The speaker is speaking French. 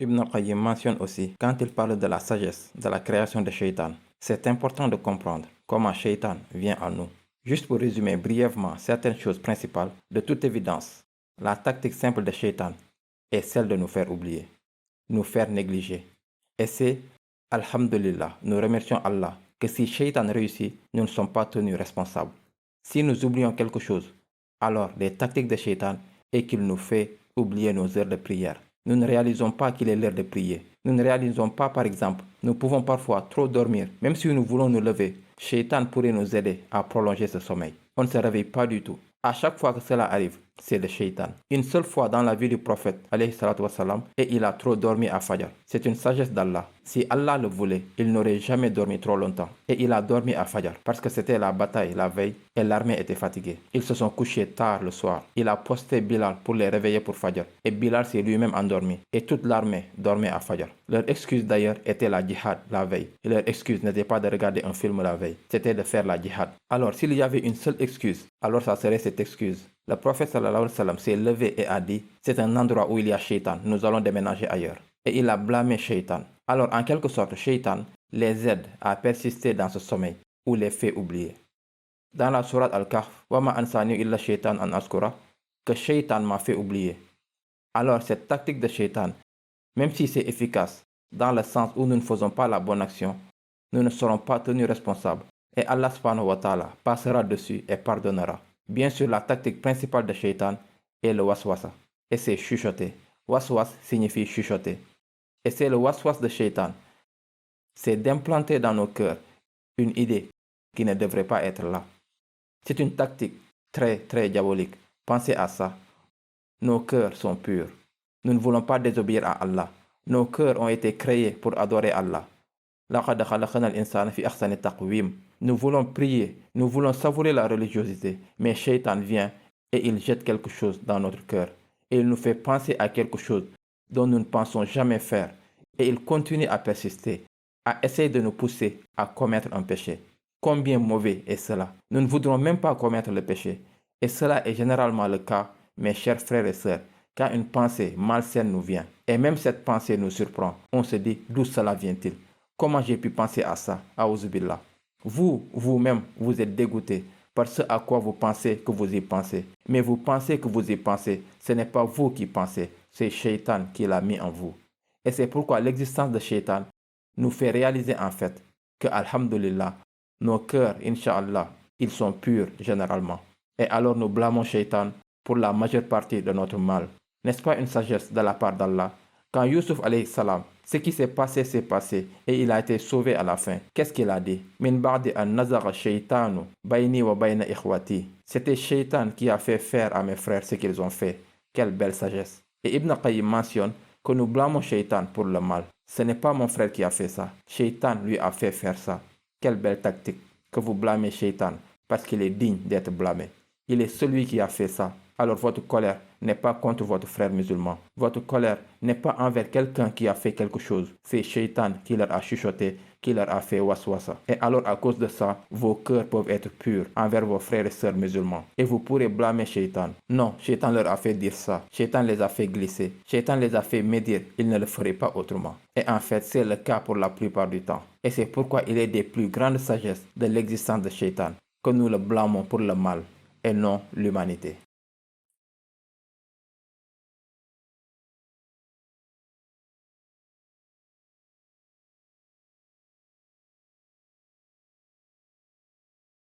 Ibn al-Qayyim mentionne aussi, quand il parle de la sagesse de la création de Shaitan, c'est important de comprendre comment Shaitan vient à nous. Juste pour résumer brièvement certaines choses principales, de toute évidence, la tactique simple de Shaitan est celle de nous faire oublier, nous faire négliger. Et c'est, alhamdulillah, nous remercions Allah que si Shaitan réussit, nous ne sommes pas tenus responsables. Si nous oublions quelque chose, alors les tactiques de Shaitan est qu'il nous fait oublier nos heures de prière. Nous ne réalisons pas qu'il est l'heure de prier. Nous ne réalisons pas, par exemple, nous pouvons parfois trop dormir, même si nous voulons nous lever. Shaitan pourrait nous aider à prolonger ce sommeil. On ne se réveille pas du tout. À chaque fois que cela arrive, c'est le Shaitan. Une seule fois dans la vie du prophète, alayhi salatu wassalam, et il a trop dormi à Fajr. C'est une sagesse d'Allah. Si Allah le voulait, il n'aurait jamais dormi trop longtemps. Et il a dormi à Fajr parce que c'était la bataille la veille et l'armée était fatiguée. Ils se sont couchés tard le soir. Il a posté Bilal pour les réveiller pour Fajr. Et Bilal s'est lui-même endormi. Et toute l'armée dormait à Fajr. Leur excuse d'ailleurs était la djihad la veille. Et leur excuse n'était pas de regarder un film la veille. C'était de faire la djihad. Alors s'il y avait une seule excuse, alors ça serait cette excuse. Le prophète sallallahu alayhi wa sallam s'est levé et a dit, c'est un endroit où il y a Shaitan, nous allons déménager ailleurs. Et il a blâmé Shaitan. Alors en quelque sorte, Shaitan les aide à persister dans ce sommeil ou les fait oublier. Dans la sourate Al-Kahf, Wama ansani illa Shaitan an askura, que Shaitan m'a fait oublier. Alors cette tactique de Shaitan, même si c'est efficace, dans le sens où nous ne faisons pas la bonne action, nous ne serons pas tenus responsables. Et Allah subhanahu wa ta'ala passera dessus et pardonnera. Bien sûr, la tactique principale de Shaitan est le waswasa. Et c'est chuchoter. Waswas signifie chuchoter. Et c'est le waswas de Shaitan. C'est d'implanter dans nos cœurs une idée qui ne devrait pas être là. C'est une tactique très diabolique. Pensez à ça. Nos cœurs sont purs. Nous ne voulons pas désobéir à Allah. Nos cœurs ont été créés pour adorer Allah. Nous voulons prier, nous voulons savourer la religiosité, mais Shaitan vient et il jette quelque chose dans notre cœur. Et il nous fait penser à quelque chose dont nous ne pensons jamais faire. Et il continue à persister, à essayer de nous pousser à commettre un péché. Combien mauvais est cela? Nous ne voudrons même pas commettre le péché. Et cela est généralement le cas, mes chers frères et sœurs, quand une pensée malsaine nous vient. Et même cette pensée nous surprend. On se dit, d'où cela vient-il? Comment j'ai pu penser à ça? Aouzubillah. Vous-même, vous êtes dégoûté par ce à quoi vous pensez que vous y pensez. Mais vous pensez que vous y pensez. Ce n'est pas vous qui pensez. C'est Shaitan qui l'a mis en vous. Et c'est pourquoi l'existence de Shaitan nous fait réaliser en fait que, alhamdulillah, nos cœurs, Inch'Allah, ils sont purs généralement. Et alors nous blâmons Shaitan pour la majeure partie de notre mal. N'est-ce pas une sagesse de la part d'Allah? Quand Yusuf alayhi salam, ce qui s'est passé et il a été sauvé à la fin. Qu'est-ce qu'il a dit? Min ba'di an nazagha shaytanu bayni wa bayna ikhwati. C'était Shaitan qui a fait faire à mes frères ce qu'ils ont fait. Quelle belle sagesse. Et Ibn Qayyim mentionne que nous blâmons Shaitan pour le mal. Ce n'est pas mon frère qui a fait ça. Shaitan lui a fait faire ça. Quelle belle tactique que vous blâmez Shaitan parce qu'il est digne d'être blâmé. Il est celui qui a fait ça. Alors votre colère n'est pas contre votre frère musulman. Votre colère n'est pas envers quelqu'un qui a fait quelque chose. C'est Shaitan qui leur a chuchoté, qui leur a fait waswasa. Et alors à cause de ça, vos cœurs peuvent être purs envers vos frères et sœurs musulmans. Et vous pourrez blâmer Shaitan. Non, Shaitan leur a fait dire ça. Shaitan les a fait glisser. Shaitan les a fait médire. Ils ne le feraient pas autrement. Et en fait, c'est le cas pour la plupart du temps. Et c'est pourquoi il est des plus grandes sagesses de l'existence de Shaitan que nous le blâmons pour le mal et non l'humanité.